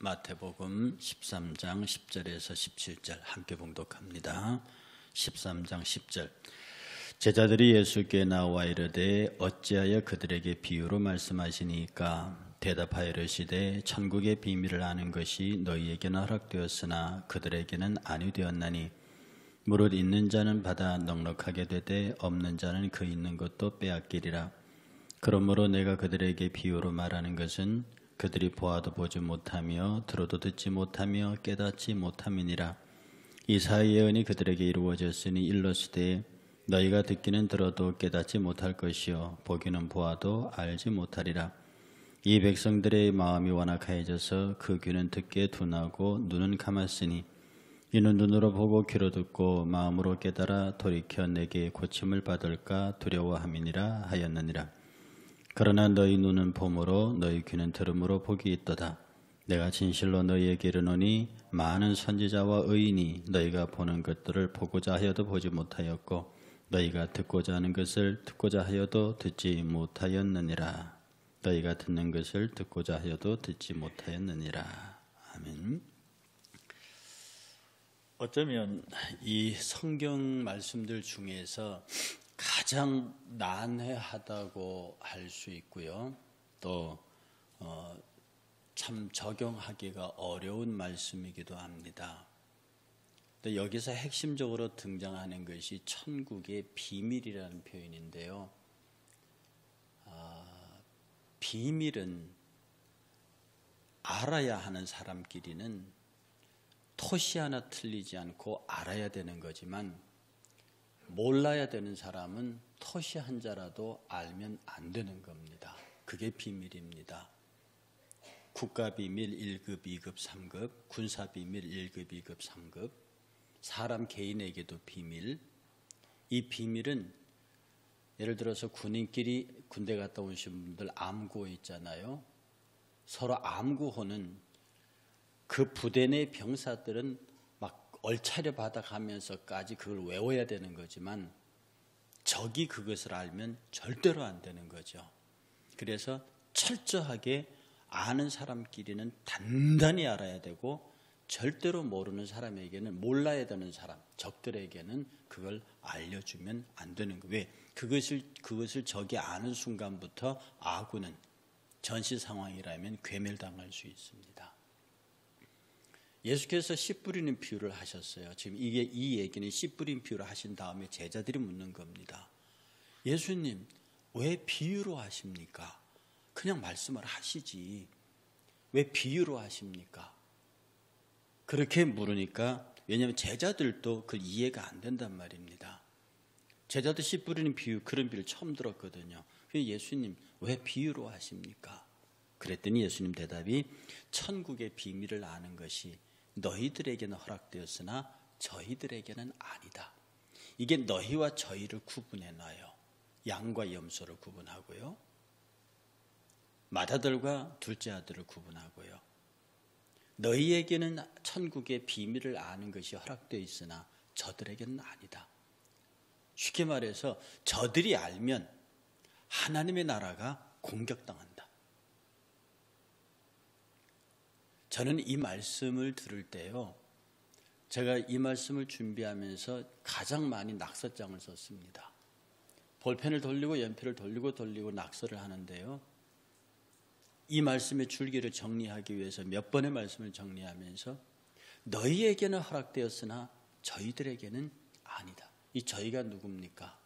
마태복음 13장 10절에서 17절 함께 봉독합니다. 13장 10절. 제자들이 예수께 나와 이르되 어찌하여 그들에게 비유로 말씀하시니까? 대답하여 이르시되 천국의 비밀을 아는 것이 너희에게는 허락되었으나 그들에게는 아니 되었나니 무릇 있는 자는 받아 넉넉하게 되되 없는 자는 그 있는 것도 빼앗기리라. 그러므로 내가 그들에게 비유로 말하는 것은 그들이 보아도 보지 못하며 들어도 듣지 못하며 깨닫지 못함이니라. 이사야의 예언이 그들에게 이루어졌으니 일러스되 너희가 듣기는 들어도 깨닫지 못할 것이요 보기는 보아도 알지 못하리라. 이 백성들의 마음이 완악하여져서 그 귀는 듣기에 둔하고 눈은 감았으니 이는 눈으로 보고 귀로 듣고 마음으로 깨달아 돌이켜 내게 고침을 받을까 두려워함이니라 하였느니라. 그러나 너희 눈은 봄으로 너희 귀는 들음으로 복이 있도다. 내가 진실로 너희에게 이르노니 많은 선지자와 의인이 너희가 보는 것들을 보고자 하여도 보지 못하였고 너희가 듣고자 하는 것을 듣고자 하여도 듣지 못하였느니라. 너희가 듣는 것을 듣고자 하여도 듣지 못하였느니라. 아멘. 어쩌면 이 성경 말씀들 중에서 가장 난해하다고 할 수 있고요. 또 참 적용하기가 어려운 말씀이기도 합니다. 또 여기서 핵심적으로 등장하는 것이 천국의 비밀이라는 표현인데요. 비밀은 알아야 하는 사람끼리는 토시 하나 틀리지 않고 알아야 되는 거지만 몰라야 되는 사람은 토시 한 자라도 알면 안 되는 겁니다. 그게 비밀입니다. 국가비밀 1급, 2급, 3급, 군사비밀 1급, 2급, 3급, 사람 개인에게도 비밀. 이 비밀은 예를 들어서 군인끼리 군대 갔다 오신 분들 암구호 있잖아요. 서로 암구호는 그 부대 내 병사들은 막 얼차려 받아가면서까지 그걸 외워야 되는 거지만 적이 그것을 알면 절대로 안 되는 거죠. 그래서 철저하게 아는 사람끼리는 단단히 알아야 되고 절대로 모르는 사람에게는 몰라야 되는 사람, 적들에게는 그걸 알려주면 안 되는 거예요. 왜? 그것을 적이 아는 순간부터 아군은 전시 상황이라면 괴멸당할 수 있습니다. 예수께서 씨 뿌리는 비유를 하셨어요. 지금 이 얘기는 씨 뿌린 비유를 하신 다음에 제자들이 묻는 겁니다. 예수님, 왜 비유로 하십니까? 그냥 말씀을 하시지. 왜 비유로 하십니까? 그렇게 물으니까 왜냐하면 제자들도 그 이해가 안 된단 말입니다. 제자들 씨 뿌리는 비유, 그런 비유를 처음 들었거든요. 그래서 예수님, 왜 비유로 하십니까? 그랬더니 예수님 대답이 천국의 비밀을 아는 것이 너희들에게는 허락되었으나 저희들에게는 아니다. 이게 너희와 저희를 구분해 놔요. 양과 염소를 구분하고요. 맏아들과 둘째 아들을 구분하고요. 너희에게는 천국의 비밀을 아는 것이 허락되어 있으나 저들에게는 아니다. 쉽게 말해서 저들이 알면 하나님의 나라가 공격당한다. 저는 이 말씀을 들을 때요, 제가 이 말씀을 준비하면서 가장 많이 낙서장을 썼습니다. 볼펜을 돌리고 연필을 돌리고 낙서를 하는데요, 이 말씀의 줄기를 정리하기 위해서 몇 번의 말씀을 정리하면서 너희에게는 허락되었으나 저희들에게는 아니다. 이 저희가 누굽니까?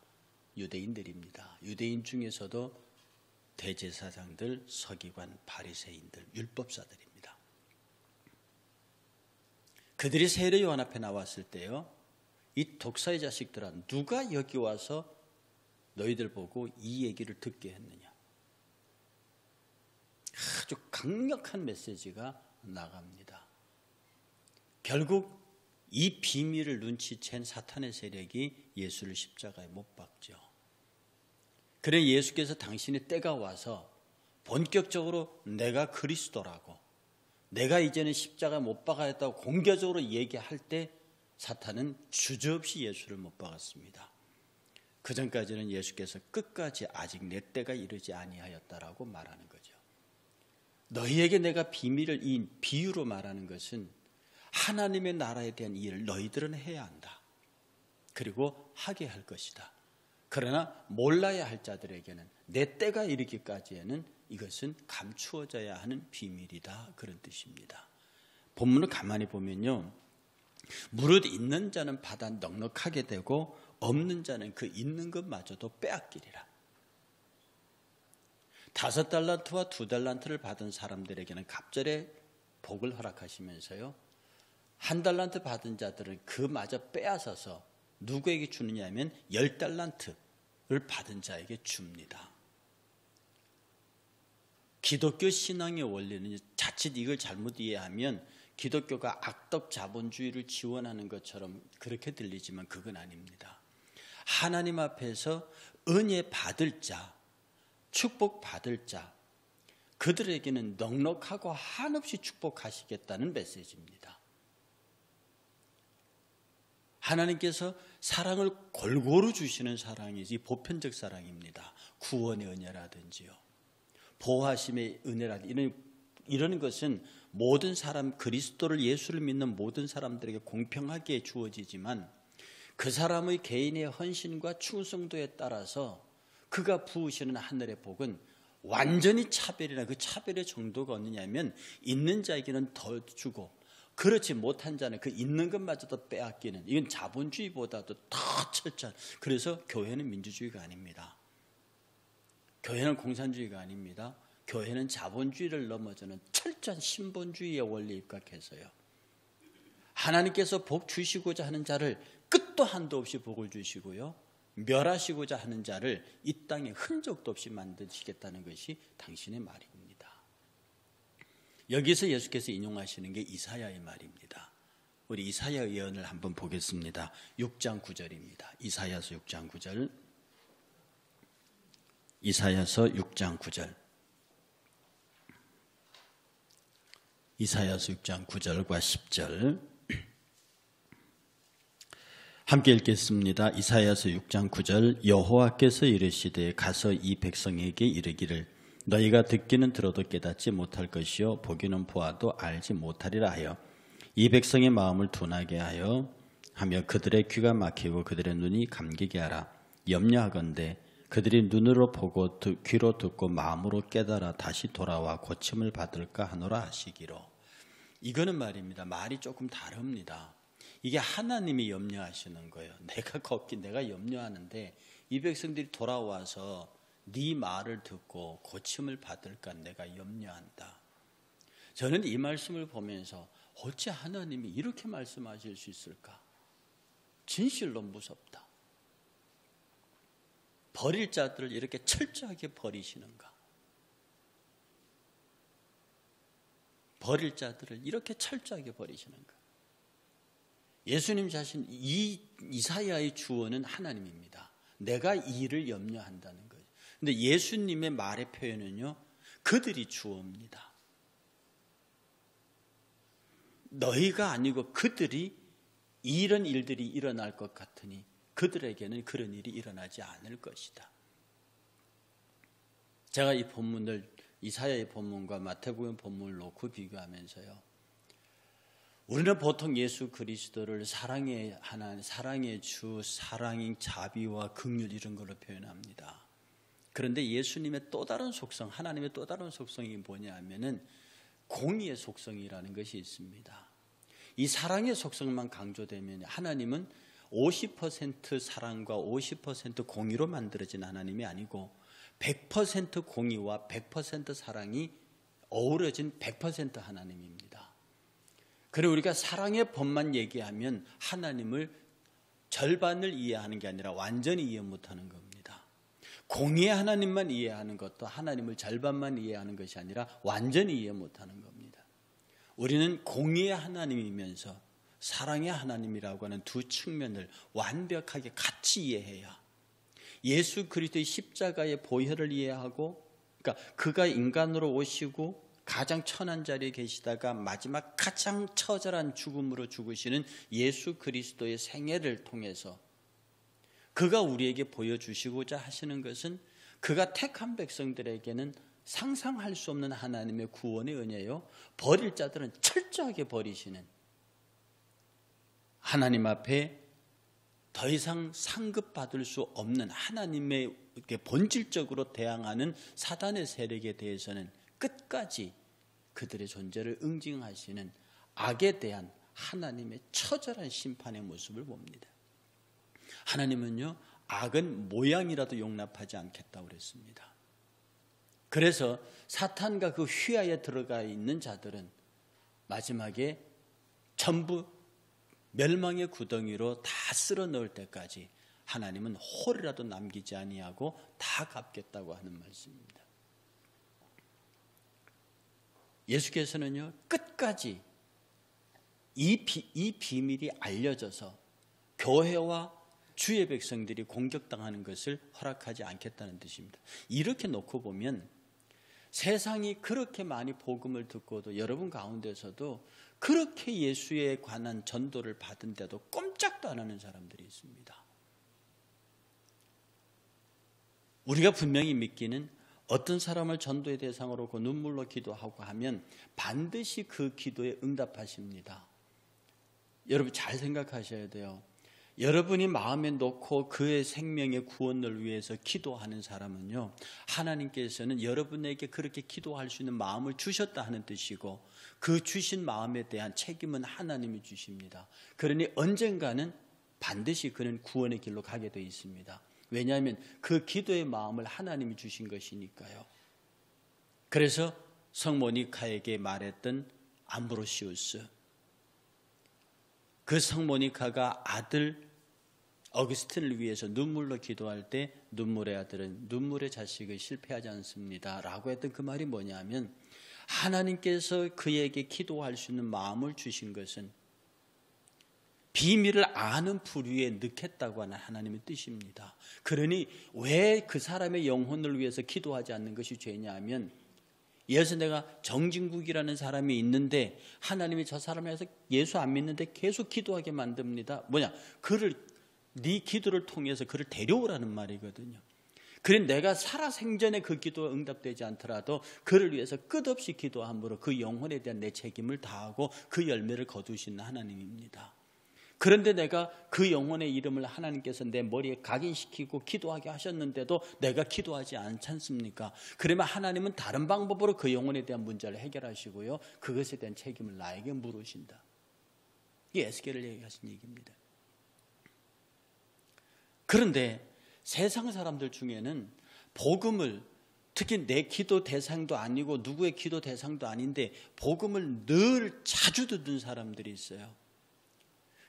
유대인들입니다. 유대인 중에서도 대제사장들, 서기관, 바리새인들, 율법사들입니다. 그들이 세례 요한 앞에 나왔을 때요, 이 독사의 자식들아, 누가 여기 와서 너희들 보고 이 얘기를 듣게 했느냐? 아주 강력한 메시지가 나갑니다. 결국 이 비밀을 눈치챈 사탄의 세력이 예수를 십자가에 못 박죠. 그래 예수께서 당신의 때가 와서 본격적으로 내가 그리스도라고, 내가 이제는 십자가에 못 박아야겠다고 공개적으로 얘기할 때 사탄은 주저없이 예수를 못 박았습니다. 그 전까지는 예수께서 끝까지 아직 내 때가 이르지 아니하였다라고 말하는 거죠. 너희에게 내가 비밀을 이 비유로 말하는 것은 하나님의 나라에 대한 일을 너희들은 해야 한다. 그리고 하게 할 것이다. 그러나 몰라야 할 자들에게는 내 때가 이르기까지에는 이것은 감추어져야 하는 비밀이다. 그런 뜻입니다. 본문을 가만히 보면요. 무릇 있는 자는 받아 넉넉하게 되고 없는 자는 그 있는 것마저도 빼앗기리라. 5달란트와 2달란트를 받은 사람들에게는 갑절에 복을 허락하시면서요. 1달란트 받은 자들은 그마저 빼앗아서 누구에게 주느냐 하면 10달란트를 받은 자에게 줍니다. 기독교 신앙의 원리는 자칫 이걸 잘못 이해하면 기독교가 악덕 자본주의를 지원하는 것처럼 그렇게 들리지만 그건 아닙니다. 하나님 앞에서 은혜 받을 자, 축복 받을 자, 그들에게는 넉넉하고 한없이 축복하시겠다는 메시지입니다. 하나님께서 사랑을 골고루 주시는 사랑이지 보편적 사랑입니다. 구원의 은혜라든지요, 보호하심의 은혜라든지 이런 것은 모든 사람, 그리스도를 예수를 믿는 모든 사람들에게 공평하게 주어지지만 그 사람의 개인의 헌신과 충성도에 따라서 그가 부으시는 하늘의 복은 완전히 차별이나 그 차별의 정도가 어느냐면 있는 자에게는 더 주고 그렇지 못한 자는 그 있는 것마저도 빼앗기는, 이건 자본주의보다도 더 철저한. 그래서 교회는 민주주의가 아닙니다. 교회는 공산주의가 아닙니다. 교회는 자본주의를 넘어서는 철저한 신본주의의 원리에 입각해서요. 하나님께서 복 주시고자 하는 자를 끝도 한도 없이 복을 주시고요. 멸하시고자 하는 자를 이 땅에 흔적도 없이 만드시겠다는 것이 당신의 말입니다. 여기서 예수께서 인용하시는 게 이사야의 말입니다. 우리 이사야 예언을 한번 보겠습니다. 6장 9절입니다. 이사야서 6장 9절. 이사야서 6장 9절. 이사야서 6장 9절과 10절 함께 읽겠습니다. 이사야서 6장 9절. 여호와께서 이르시되 가서 이 백성에게 이르기를 너희가 듣기는 들어도 깨닫지 못할 것이요 보기는 보아도 알지 못하리라 하여 이 백성의 마음을 둔하게 하며 그들의 귀가 막히고 그들의 눈이 감기게 하라. 염려하건대 그들이 눈으로 보고 귀로 듣고 마음으로 깨달아 다시 돌아와 고침을 받을까 하노라 하시기로. 이거는 말입니다. 말이 조금 다릅니다. 이게 하나님이 염려하시는 거예요. 내가 염려하는데 이 백성들이 돌아와서 네 말을 듣고 고침을 받을까 내가 염려한다. 저는 이 말씀을 보면서 어찌 하나님이 이렇게 말씀하실 수 있을까? 진실로 무섭다. 버릴 자들을 이렇게 철저하게 버리시는가? 버릴 자들을 이렇게 철저하게 버리시는가? 예수님 자신 이사야의 주어는 하나님입니다. 내가 이 일을 염려한다는 거예요. 근데 예수님의 말의 표현은요, 그들이 주어입니다. 너희가 아니고 그들이 이런 일들이 일어날 것 같으니 그들에게는 그런 일이 일어나지 않을 것이다. 제가 이 본문을 이사야의 본문과 마태복음 본문을 놓고 비교하면서요, 우리는 보통 예수 그리스도를 사랑의 하나님, 사랑의 주, 사랑인 자비와 긍휼 이런 걸로 표현합니다. 그런데 예수님의 또 다른 속성, 하나님의 또 다른 속성이 뭐냐 하면은 공의의 속성이라는 것이 있습니다. 이 사랑의 속성만 강조되면 하나님은 50% 사랑과 50% 공의로 만들어진 하나님이 아니고 100% 공의와 100% 사랑이 어우러진 100% 하나님입니다. 그리고 우리가 사랑의 법만 얘기하면 하나님을 절반을 이해하는 게 아니라 완전히 이해 못하는 겁니다. 공의의 하나님만 이해하는 것도 하나님을 절반만 이해하는 것이 아니라 완전히 이해 못하는 겁니다. 우리는 공의의 하나님이면서 사랑의 하나님이라고 하는 두 측면을 완벽하게 같이 이해해야 예수 그리스도의 십자가의 보혈을 이해하고, 그러니까 그가 인간으로 오시고 가장 천한 자리에 계시다가 마지막 가장 처절한 죽음으로 죽으시는 예수 그리스도의 생애를 통해서 그가 우리에게 보여주시고자 하시는 것은 그가 택한 백성들에게는 상상할 수 없는 하나님의 구원의 은혜요. 버릴 자들은 철저하게 버리시는, 하나님 앞에 더 이상 상급받을 수 없는 하나님의 본질적으로 대항하는 사단의 세력에 대해서는 끝까지 그들의 존재를 응징하시는 악에 대한 하나님의 처절한 심판의 모습을 봅니다. 하나님은요, 악은 모양이라도 용납하지 않겠다고 그랬습니다. 그래서 사탄과 그 휘하에 들어가 있는 자들은 마지막에 전부 멸망의 구덩이로 다 쓸어 넣을 때까지 하나님은 홀이라도 남기지 아니하고 다 갚겠다고 하는 말씀입니다. 예수께서는요, 끝까지 이 비밀이 알려져서 교회와 주의 백성들이 공격당하는 것을 허락하지 않겠다는 뜻입니다. 이렇게 놓고 보면 세상이 그렇게 많이 복음을 듣고도 여러분 가운데서도 그렇게 예수에 관한 전도를 받은데도 꼼짝도 안 하는 사람들이 있습니다. 우리가 분명히 믿기는 어떤 사람을 전도의 대상으로 그 눈물로 기도하고 하면 반드시 그 기도에 응답하십니다. 여러분 잘 생각하셔야 돼요. 여러분이 마음에 놓고 그의 생명의 구원을 위해서 기도하는 사람은요, 하나님께서는 여러분에게 그렇게 기도할 수 있는 마음을 주셨다 하는 뜻이고, 그 주신 마음에 대한 책임은 하나님이 주십니다. 그러니 언젠가는 반드시 그는 구원의 길로 가게 되어 있습니다. 왜냐하면 그 기도의 마음을 하나님이 주신 것이니까요. 그래서 성모니카에게 말했던 암브로시우스, 그 성모니카가 아들 어거스틴을 위해서 눈물로 기도할 때 눈물의 아들은 눈물의 자식을 실패하지 않습니다 라고 했던 그 말이 뭐냐면, 하나님께서 그에게 기도할 수 있는 마음을 주신 것은 비밀을 아는 부류에 넣겠다고 하는 하나님의 뜻입니다. 그러니 왜 그 사람의 영혼을 위해서 기도하지 않는 것이 죄냐 하면, 예수 내가 정진국이라는 사람이 있는데 하나님이 저 사람을 해서 예수 안 믿는데 계속 기도하게 만듭니다. 뭐냐? 네 기도를 통해서 그를 데려오라는 말이거든요. 그래 내가 살아생전에 그 기도가 응답되지 않더라도 그를 위해서 끝없이 기도함으로 그 영혼에 대한 내 책임을 다하고 그 열매를 거두시는 하나님입니다. 그런데 내가 그 영혼의 이름을 하나님께서 내 머리에 각인시키고 기도하게 하셨는데도 내가 기도하지 않지 않습니까? 그러면 하나님은 다른 방법으로 그 영혼에 대한 문제를 해결하시고요, 그것에 대한 책임을 나에게 물으신다. 이게 에스겔을 얘기하신 얘기입니다. 그런데 세상 사람들 중에는 복음을, 특히 내 기도 대상도 아니고 누구의 기도 대상도 아닌데 복음을 늘 자주 듣는 사람들이 있어요.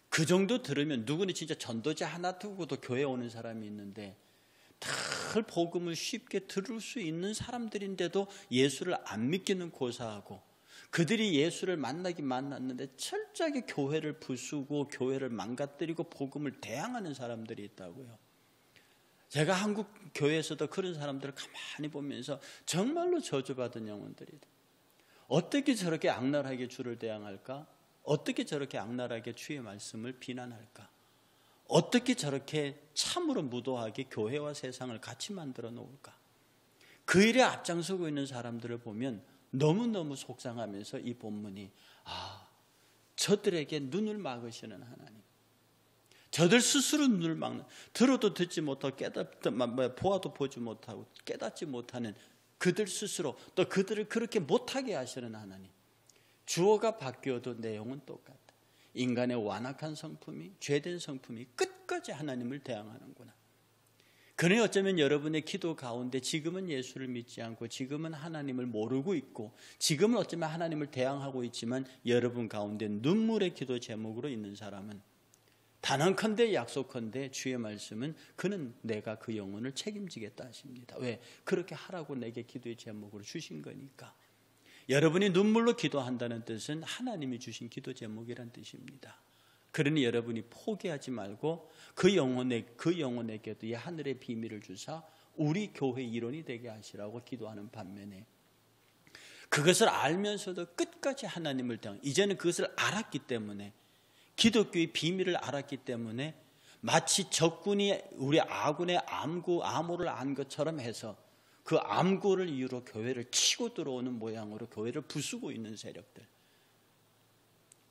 그 정도 들으면 누구는 진짜 전도자 하나 두고도 교회 오는 사람이 있는데, 늘 복음을 쉽게 들을 수 있는 사람들인데도 예수를 안 믿기는 고사하고, 그들이 예수를 만나긴 만났는데 철저하게 교회를 부수고 교회를 망가뜨리고 복음을 대항하는 사람들이 있다고요. 제가 한국 교회에서도 그런 사람들을 가만히 보면서 정말로 저주받은 영혼들이다. 어떻게 저렇게 악랄하게 주를 대항할까? 어떻게 저렇게 악랄하게 주의 말씀을 비난할까? 어떻게 저렇게 참으로 무도하게 교회와 세상을 같이 만들어 놓을까? 그 일에 앞장서고 있는 사람들을 보면 너무너무 속상하면서 이 본문이, 저들에게 눈을 막으시는 하나님, 저들 스스로 눈을 막는, 들어도 듣지 못하고 보아도 보지 못하고 깨닫지 못하는 그들 스스로, 또 그들을 그렇게 못하게 하시는 하나님. 주어가 바뀌어도 내용은 똑같다. 인간의 완악한 성품이, 죄된 성품이 끝까지 하나님을 대항하는구나. 그러니 어쩌면 여러분의 기도 가운데 지금은 예수를 믿지 않고 지금은 하나님을 모르고 있고 지금은 어쩌면 하나님을 대항하고 있지만 여러분 가운데 눈물의 기도 제목으로 있는 사람은 단언컨대 약속컨대 주의 말씀은 그는 내가 그 영혼을 책임지겠다 하십니다. 왜? 그렇게 하라고 내게 기도의 제목으로 주신 거니까. 여러분이 눈물로 기도한다는 뜻은 하나님이 주신 기도 제목이란 뜻입니다. 그러니 여러분이 포기하지 말고 그 영혼에게도 이 하늘의 비밀을 주사 우리 교회 일원이 되게 하시라고 기도하는 반면에, 그것을 알면서도 끝까지 하나님을 대항, 이제는 그것을 알았기 때문에, 기독교의 비밀을 알았기 때문에 마치 적군이 우리 아군의 암호를 안 것처럼 해서 그 암고를 이유로 교회를 치고 들어오는 모양으로 교회를 부수고 있는 세력들.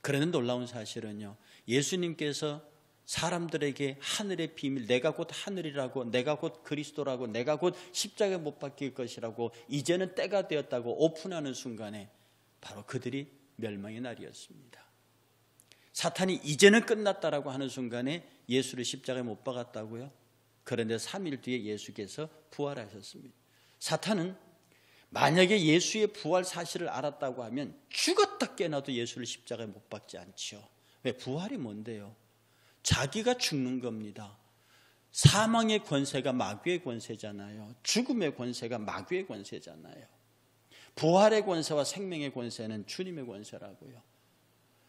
그런데 놀라운 사실은요, 예수님께서 사람들에게 하늘의 비밀, 내가 곧 하늘이라고, 내가 곧 그리스도라고, 내가 곧 십자가에 못 박힐 것이라고 이제는 때가 되었다고 오픈하는 순간에 바로 그들이 멸망의 날이었습니다. 사탄이 이제는 끝났다라고 하는 순간에 예수를 십자가에 못 박았다고요? 그런데 3일 뒤에 예수께서 부활하셨습니다. 사탄은 만약에 예수의 부활 사실을 알았다고 하면 죽었다 깨어나도 예수를 십자가에 못 박지 않죠. 왜? 부활이 뭔데요? 자기가 죽는 겁니다. 사망의 권세가 마귀의 권세잖아요. 죽음의 권세가 마귀의 권세잖아요. 부활의 권세와 생명의 권세는 주님의 권세라고요.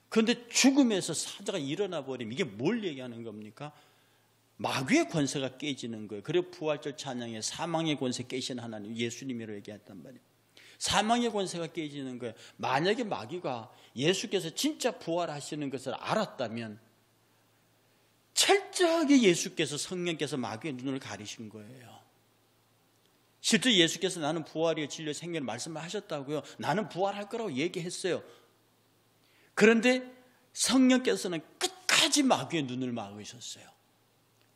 그런데 죽음에서 사자가 일어나 버리면 이게 뭘 얘기하는 겁니까? 마귀의 권세가 깨지는 거예요. 그리고 부활절 찬양에 사망의 권세 깨신 하나님, 예수님이라고 얘기했단 말이에요. 사망의 권세가 깨지는 거예요. 만약에 마귀가 예수께서 진짜 부활하시는 것을 알았다면 철저하게 예수께서, 성령께서 마귀의 눈을 가리신 거예요. 실제 예수께서 나는 부활이요 진리요 생명을 말씀하셨다고요. 나는 부활할 거라고 얘기했어요. 그런데 성령께서는 끝까지 마귀의 눈을 막으셨어요.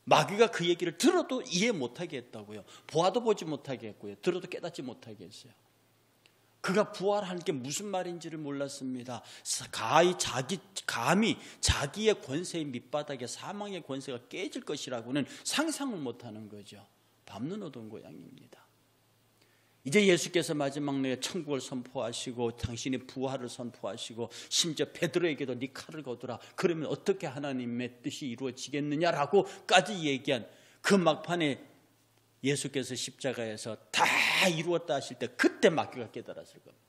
마귀가 그 얘기를 들어도 이해 못하게 했다고요. 보아도 보지 못하게 했고요. 들어도 깨닫지 못하게 했어요. 그가 부활하는 게 무슨 말인지를 몰랐습니다. 감히 자기의 권세의 밑바닥에 사망의 권세가 깨질 것이라고는 상상을 못하는 거죠. 밤눈 오던 고양입니다. 이제 예수께서 마지막 날에 천국을 선포하시고 당신이 부활을 선포하시고 심지어 베드로에게도 네 칼을 거두라. 그러면 어떻게 하나님의 뜻이 이루어지겠느냐라고까지 얘기한 그 막판에 예수께서 십자가에서 다 이루었다 하실 때 그때 마귀가 깨달았을 겁니다.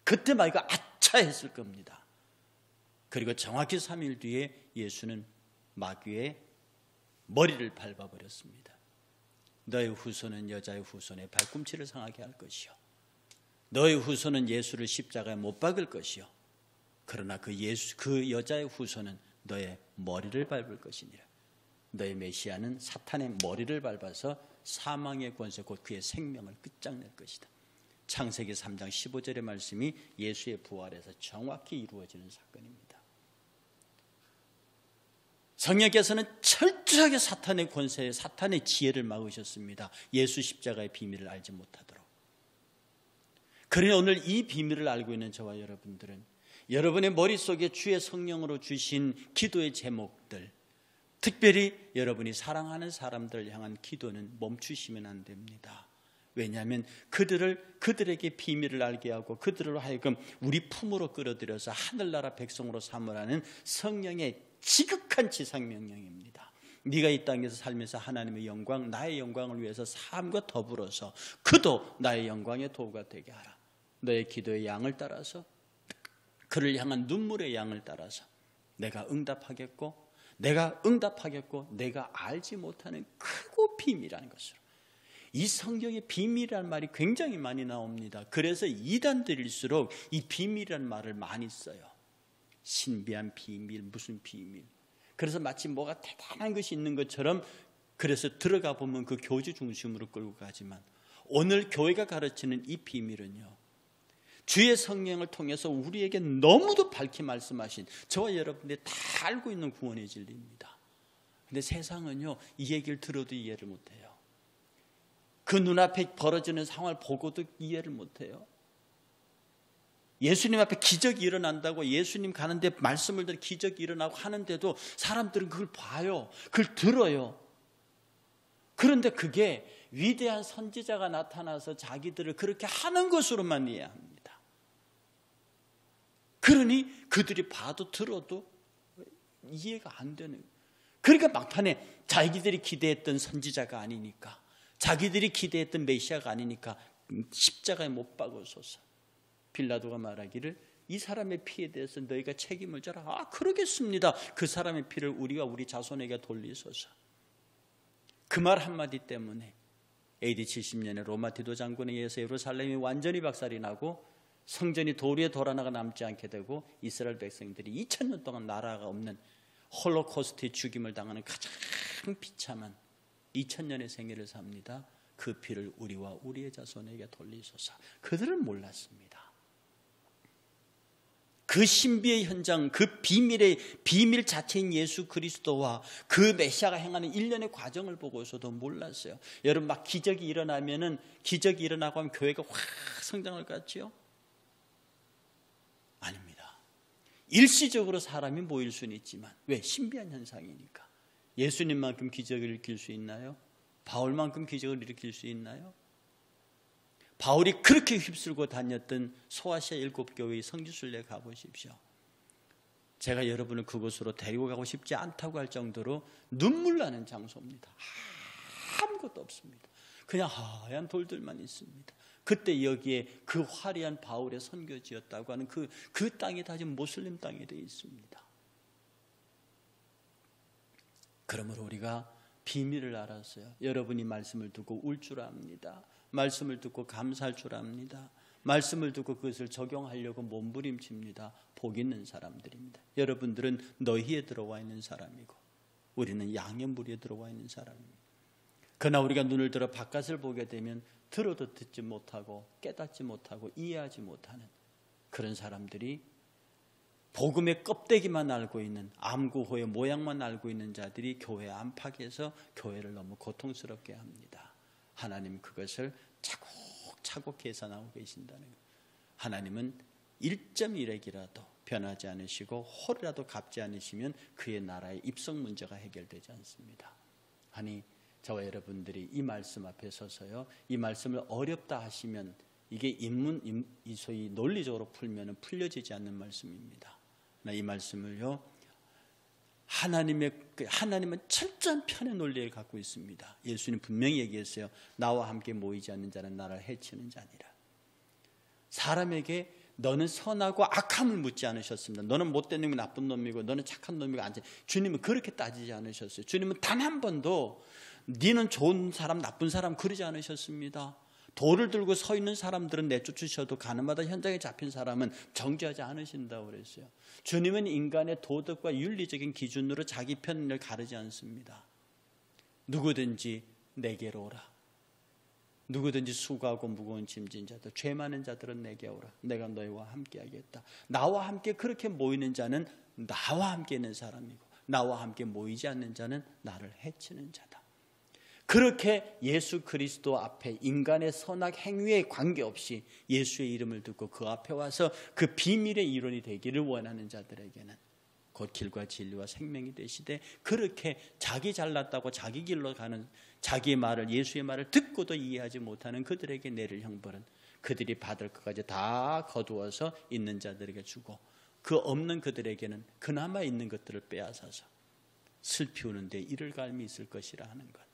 그때 마귀가 아차 했을 겁니다. 그리고 정확히 3일 뒤에 예수는 마귀의 머리를 밟아버렸습니다. 너의 후손은 여자의 후손의 발꿈치를 상하게 할 것이요, 너의 후손은 예수를 십자가에 못 박을 것이요, 그러나 그 여자의 후손은 너의 머리를 밟을 것이니라. 너의 메시아는 사탄의 머리를 밟아서 사망의 권세 곧 그의 생명을 끝장낼 것이다. 창세기 3장 15절의 말씀이 예수의 부활에서 정확히 이루어지는 사건입니다. 성령께서는 철저하게 사탄의 권세에 사탄의 지혜를 막으셨습니다. 예수 십자가의 비밀을 알지 못하도록. 그러니 오늘 이 비밀을 알고 있는 저와 여러분들은 여러분의 머릿속에 주의 성령으로 주신 기도의 제목들, 특별히 여러분이 사랑하는 사람들을 향한 기도는 멈추시면 안 됩니다. 왜냐하면 그들에게 비밀을 알게 하고 그들로 하여금 우리 품으로 끌어들여서 하늘나라 백성으로 삼으라는 성령의 지극한 지상명령입니다. 네가 이 땅에서 살면서 하나님의 영광, 나의 영광을 위해서 삶과 더불어서 그도 나의 영광의 도구가 되게 하라. 너의 기도의 양을 따라서, 그를 향한 눈물의 양을 따라서 내가 응답하겠고 내가 알지 못하는 크고 비밀한 것으로. 이 성경에 비밀이라는 말이 굉장히 많이 나옵니다. 그래서 이단들일수록 이 비밀이라는 말을 많이 써요. 신비한 비밀, 무슨 비밀. 그래서 마치 뭐가 대단한 것이 있는 것처럼, 그래서 들어가 보면 그 교주 중심으로 끌고 가지만 오늘 교회가 가르치는 이 비밀은요, 주의 성령을 통해서 우리에게 너무도 밝히 말씀하신 저와 여러분들이 다 알고 있는 구원의 진리입니다. 그런데 세상은요, 이 얘기를 들어도 이해를 못해요. 그 눈앞에 벌어지는 상황을 보고도 이해를 못해요. 예수님 앞에 기적이 일어난다고 예수님 가는데 말씀을 들어 기적이 일어나고 하는데도 사람들은 그걸 봐요. 그걸 들어요. 그런데 그게 위대한 선지자가 나타나서 자기들을 그렇게 하는 것으로만 이해합니다. 그러니 그들이 봐도 들어도 이해가 안 되는. 그러니까 막판에 자기들이 기대했던 선지자가 아니니까, 자기들이 기대했던 메시아가 아니니까 십자가에 못 박으소서. 빌라도가 말하기를 이 사람의 피에 대해서 너희가 책임을 져라. 아, 그러겠습니다. 그 사람의 피를 우리가 우리 자손에게 돌리소서. 그 말 한마디 때문에 AD 70년에 로마 디도 장군에 의해서 예루살렘이 완전히 박살이 나고 성전이 돌 위에 돌 하나가 남지 않게 되고 이스라엘 백성들이 2000년 동안 나라가 없는 홀로코스트의 죽임을 당하는 가장 비참한 2000년의 생애를 삽니다. 그 피를 우리와 우리의 자손에게 돌리소서. 그들은 몰랐습니다. 그 신비의 현장, 그 비밀 자체인 예수 그리스도와 그 메시아가 행하는 일련의 과정을 보고서도 몰랐어요. 여러분, 막 기적이 일어나고 하면 교회가 확 성장할 것 같지요? 아닙니다. 일시적으로 사람이 모일 수는 있지만, 왜? 신비한 현상이니까. 예수님만큼 기적을 일으킬 수 있나요? 바울만큼 기적을 일으킬 수 있나요? 바울이 그렇게 휩쓸고 다녔던 소아시아 7교회의 성지순례 가보십시오. 제가 여러분을 그곳으로 데리고 가고 싶지 않다고 할 정도로 눈물 나는 장소입니다. 아무것도 없습니다. 그냥 하얀 돌들만 있습니다. 그때 여기에 그 화려한 바울의 선교지였다고 하는 그 땅이 다 지금 모슬림 땅이 되어 있습니다. 그러므로 우리가 비밀을 알았어요. 여러분이 말씀을 듣고 울 줄 압니다. 말씀을 듣고 감사할 줄 압니다. 말씀을 듣고 그것을 적용하려고 몸부림칩니다. 복 있는 사람들입니다. 여러분들은 너희에 들어와 있는 사람이고 우리는 양의 무리에 들어와 있는 사람입니다. 그러나 우리가 눈을 들어 바깥을 보게 되면 들어도 듣지 못하고 깨닫지 못하고 이해하지 못하는 그런 사람들이, 복음의 껍데기만 알고 있는, 암구호의 모양만 알고 있는 자들이 교회 안팎에서 교회를 너무 고통스럽게 합니다. 하나님 그것을 차곡차곡 계산하고 계신다는 거예요. 하나님은 1.1핵이라도 변하지 않으시고 홀이라도 갚지 않으시면 그의 나라의 입성 문제가 해결되지 않습니다. 아니, 저와 여러분들이 이 말씀 앞에 서서요, 이 말씀을 어렵다 하시면 이게 소위 논리적으로 풀면 풀려지지 않는 말씀입니다. 이 말씀을요, 하나님은 철저한 편의 논리를 갖고 있습니다. 예수님 분명히 얘기했어요. 나와 함께 모이지 않는 자는 나를 해치는 자니라. 사람에게 너는 선하고 악함을 묻지 않으셨습니다. 너는 못된 놈이 나쁜 놈이고 너는 착한 놈이고 주님은 그렇게 따지지 않으셨어요. 주님은 단 한 번도 너는 좋은 사람 나쁜 사람 그러지 않으셨습니다. 돌을 들고 서 있는 사람들은 내쫓으셔도 가늠하다 현장에 잡힌 사람은 정죄하지 않으신다고 그랬어요. 주님은 인간의 도덕과 윤리적인 기준으로 자기 편을 가르지 않습니다. 누구든지 내게로 오라. 누구든지 수고하고 무거운 짐진 자들, 죄 많은 자들은 내게 오라. 내가 너희와 함께 하겠다. 나와 함께 그렇게 모이는 자는 나와 함께 있는 사람이고, 나와 함께 모이지 않는 자는 나를 해치는 자다. 그렇게 예수 그리스도 앞에 인간의 선악 행위에 관계없이 예수의 이름을 듣고 그 앞에 와서 그 비밀의 이론이 되기를 원하는 자들에게는 곧 길과 진리와 생명이 되시되, 그렇게 자기 잘났다고 자기 길로 가는, 자기의 말을, 예수의 말을 듣고도 이해하지 못하는 그들에게 내릴 형벌은 그들이 받을 것까지 다 거두어서 있는 자들에게 주고, 그 없는 그들에게는 그나마 있는 것들을 빼앗아서 슬피우는 데 이를 갈미 있을 것이라 하는 것.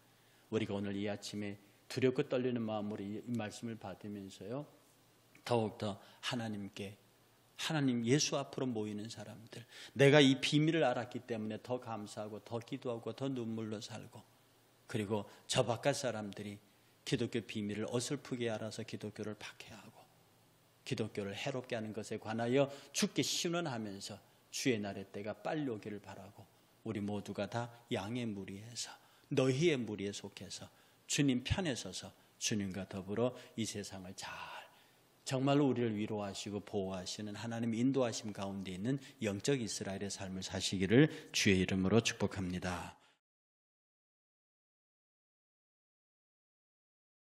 우리가 오늘 이 아침에 두렵고 떨리는 마음으로 이 말씀을 받으면서요, 더욱더 하나님 예수 앞으로 모이는 사람들, 내가 이 비밀을 알았기 때문에 더 감사하고 더 기도하고 더 눈물로 살고, 그리고 저 바깥 사람들이 기독교 비밀을 어설프게 알아서 기독교를 박해하고 기독교를 해롭게 하는 것에 관하여 주께 신원하면서 주의 날의 때가 빨리 오기를 바라고, 우리 모두가 다 양의 무리에서, 너희의 무리에 속해서 주님 편에 서서 주님과 더불어 이 세상을 정말로 우리를 위로하시고 보호하시는 하나님 인도하심 가운데 있는 영적 이스라엘의 삶을 사시기를 주의 이름으로 축복합니다.